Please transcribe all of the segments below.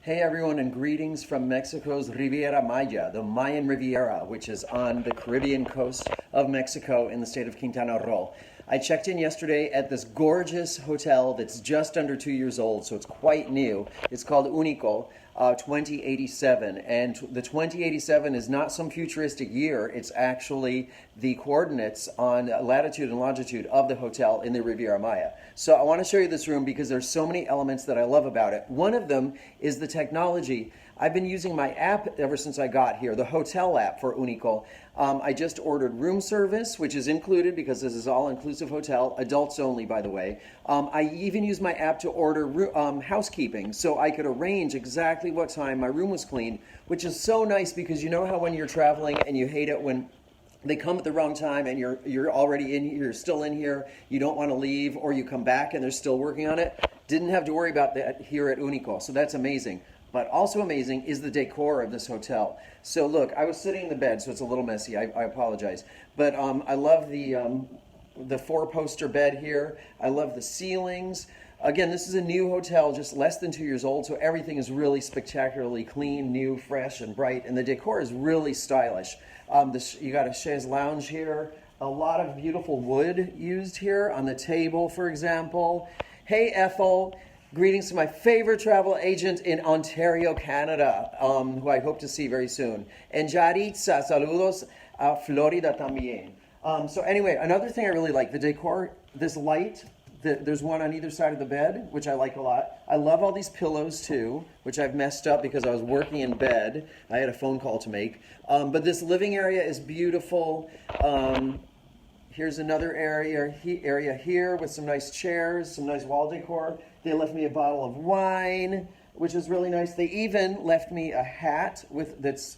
Hey everyone, and greetings from Mexico's Riviera Maya, the Mayan Riviera, which is on the Caribbean coast of Mexico in the state of Quintana Roo. I checked in yesterday at this gorgeous hotel that's just under 2 years old, so it's quite new. It's called UNICO 2087, and the 2087 is not some futuristic year. It's actually the coordinates on latitude and longitude of the hotel in the Riviera Maya. So I want to show you this room because there's so many elements that I love about it. One of them is the technology. I've been using my app ever since I got here, the hotel app for UNICO. I just ordered room service, which is included because this is all-inclusive hotel, adults only, by the way. I even used my app to order housekeeping, so I could arrange exactly what time my room was cleaned, which is so nice because you know how when you're traveling and you hate it when they come at the wrong time and you're already in here, you're still in here, you don't want to leave, or you come back and they're still working on it. Didn't have to worry about that here at UNICO, so that's amazing. But also amazing is the decor of this hotel. So look, I was sitting in the bed, so it's a little messy. I apologize. But I love the four-poster bed here. I love the ceilings. Again, this is a new hotel, just less than 2 years old, so everything is really spectacularly clean, new, fresh, and bright. And the decor is really stylish. You got a chaise lounge here. A lot of beautiful wood used here on the table, for example. Hey, Ethel. Greetings to my favorite travel agent in Ontario, Canada, who I hope to see very soon. And Yaritza, saludos a Florida también. So anyway, another thing I really like, the decor, this light, there's one on either side of the bed, which I like a lot. I love all these pillows too, which I've messed up because I was working in bed. I had a phone call to make. But this living area is beautiful. Here's another area here with some nice chairs, some nice wall decor. They left me a bottle of wine, which is really nice. They even left me a hat that's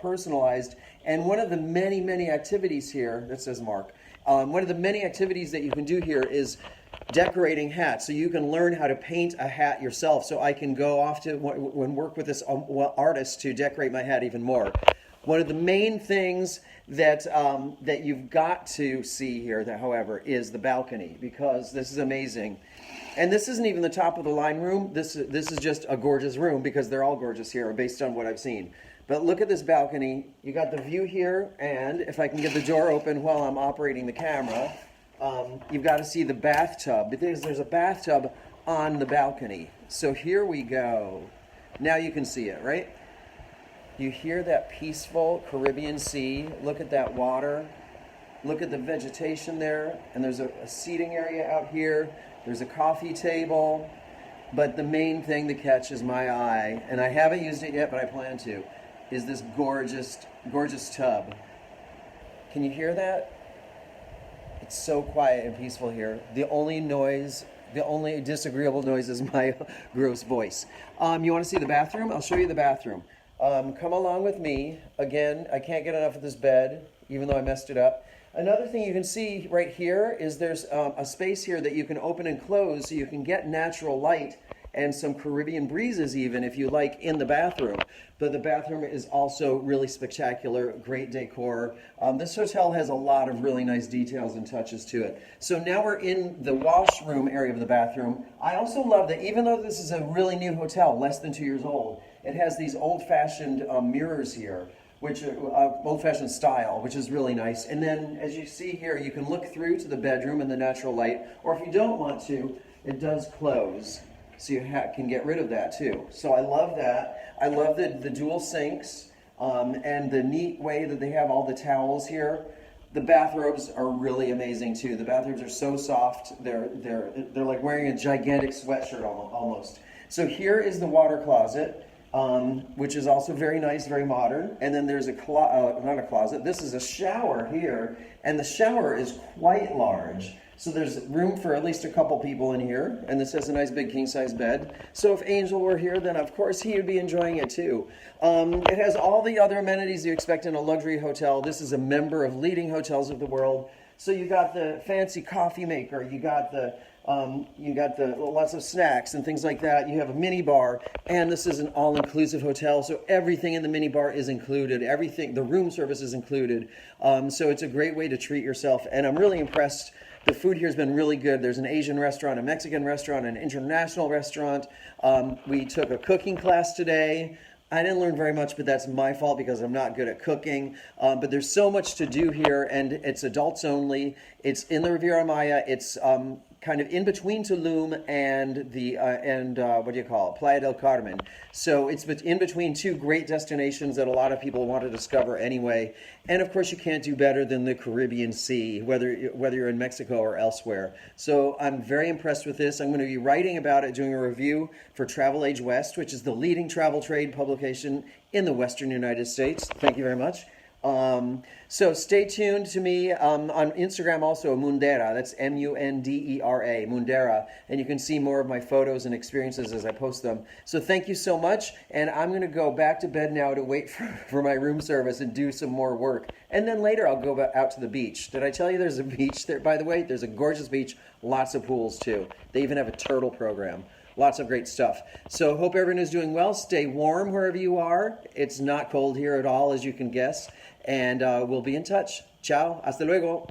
personalized. And one of the many, many activities here, that says Mark, one of the many activities that you can do here is decorating hats. So you can learn how to paint a hat yourself. So I can go off to work with this artist to decorate my hat even more. One of the main things that you've got to see here, however, is the balcony, because this is amazing. And this isn't even the top of the line room. This is just a gorgeous room because they're all gorgeous here based on what I've seen. But look at this balcony. You got the view here, and if I can get the door open while I'm operating the camera, you've got to see the bathtub because there's a bathtub on the balcony. So here we go. Now you can see it, right? You hear that peaceful Caribbean Sea. Look at that water. Look at the vegetation there. And there's a seating area out here. There's a coffee table. But the main thing that catches my eye, and I haven't used it yet, but I plan to, is this gorgeous, gorgeous tub. Can you hear that? It's so quiet and peaceful here. The only disagreeable noise is my gross voice. You want to see the bathroom? I'll show you the bathroom. Come along with me. Again, I can't get enough of this bed, even though I messed it up. Another thing you can see right here is there's a space here that you can open and close so you can get natural light and some Caribbean breezes even if you like in the bathroom. But the bathroom is also really spectacular, great decor. This hotel has a lot of really nice details and touches to it. So now we're in the washroom area of the bathroom. I also love that even though this is a really new hotel, less than 2 years old, it has these old-fashioned mirrors here, which old-fashioned style, which is really nice. And then, as you see here, you can look through to the bedroom in the natural light, or if you don't want to, it does close, so you can get rid of that too. So I love that. I love the dual sinks and the neat way that they have all the towels here. The bathrobes are really amazing too. The bathrobes are so soft. They're like wearing a gigantic sweatshirt almost. So here is the water closet. Which is also very nice, very modern. And then there's not a closet, this is a shower here, and the shower is quite large. So there's room for at least a couple people in here, and this has a nice big king-size bed. So if Angel were here, then of course he would be enjoying it too. It has all the other amenities you expect in a luxury hotel. This is a member of leading hotels of the world. So you got the fancy coffee maker, you got the lots of snacks and things like that. You have a mini bar, and this is an all-inclusive hotel, so everything in the mini bar is included. Everything, the room service is included. So it's a great way to treat yourself, and I'm really impressed The food here has been really good. There's an Asian restaurant, a Mexican restaurant, an international restaurant. We took a cooking class today. I didn't learn very much, but that's my fault because I'm not good at cooking. But there's so much to do here, and it's adults only. It's in the Riviera Maya. It's kind of in between Tulum and what do you call it, Playa del Carmen. So it's in between two great destinations that a lot of people want to discover anyway. And of course, you can't do better than the Caribbean Sea, whether you're in Mexico or elsewhere. So I'm very impressed with this. I'm going to be writing about it, doing a review for Travel Age West, which is the leading travel trade publication in the Western United States. Thank you very much. So stay tuned to me on Instagram also, Mundera. That's Mundera, Mundera. And you can see more of my photos and experiences as I post them. So thank you so much. And I'm going to go back to bed now to wait for my room service and do some more work. And then later I'll go out to the beach. Did I tell you there's a beach there, by the way? There's a gorgeous beach, lots of pools too. They even have a turtle program. Lots of great stuff. So hope everyone is doing well. Stay warm wherever you are. It's not cold here at all, as you can guess. And we'll be in touch. Ciao. Hasta luego.